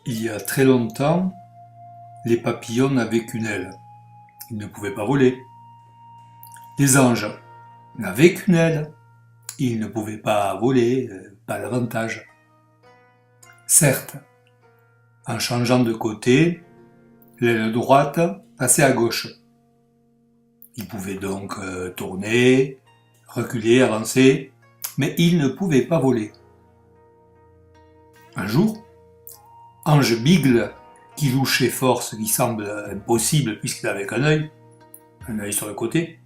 Il y a très longtemps, les papillons n'avaient qu'une aile. Ils ne pouvaient pas voler. Les anges n'avaient qu'une aile. Ils ne pouvaient pas voler, pas davantage. Certes, en changeant de côté, l'aile droite passait à gauche. Ils pouvaient donc tourner, reculer, avancer, mais ils ne pouvaient pas voler. Un jour, Ange Bigle, qui louchait fort ce qui semble impossible puisqu'il n'avait qu'un œil sur le côté,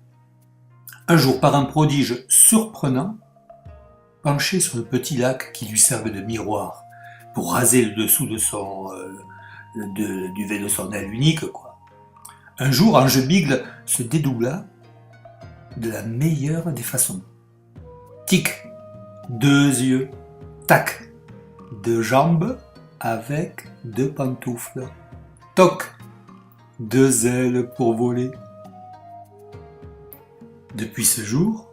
un jour par un prodige surprenant, penché sur le petit lac qui lui servait de miroir pour raser le dessous de du duvet de son aile unique, quoi. Un jour, Ange Bigle se dédoubla de la meilleure des façons. Tic, deux yeux, tac, deux jambes avec deux pantoufles. Toc, deux ailes pour voler. Depuis ce jour,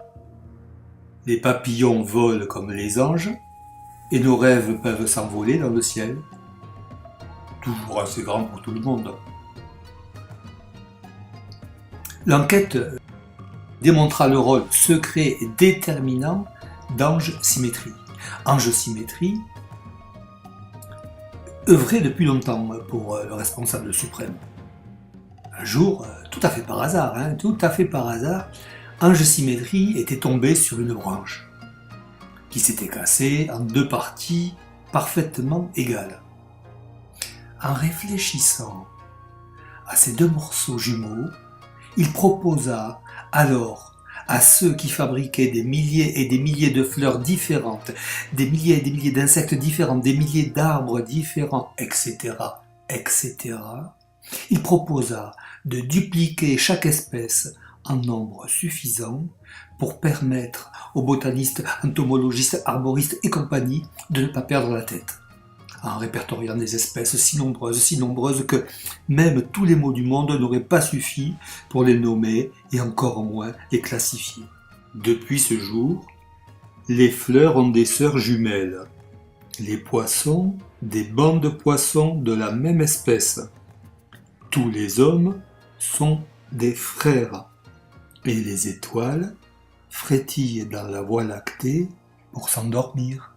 les papillons volent comme les anges et nos rêves peuvent s'envoler dans le ciel. Toujours assez grand pour tout le monde. L'enquête démontra le rôle secret et déterminant d'Ange Symétrie. Ange Symétrie œuvrait depuis longtemps pour le responsable suprême. Un jour, tout à fait par hasard, Ange Symétrie était tombé sur une branche qui s'était cassée en deux parties parfaitement égales. En réfléchissant à ces deux morceaux jumeaux, il proposa alors à ceux qui fabriquaient des milliers et des milliers de fleurs différentes, des milliers et des milliers d'insectes différents, des milliers d'arbres différents, etc., etc., il proposa de dupliquer chaque espèce en nombre suffisant pour permettre aux botanistes, entomologistes, arboristes et compagnie de ne pas perdre la tête, en répertoriant des espèces si nombreuses que même tous les mots du monde n'auraient pas suffi pour les nommer et encore moins les classifier. Depuis ce jour, les fleurs ont des sœurs jumelles, les poissons des bancs de poissons de la même espèce, tous les hommes sont des frères, et les étoiles frétillent dans la Voie lactée pour s'endormir.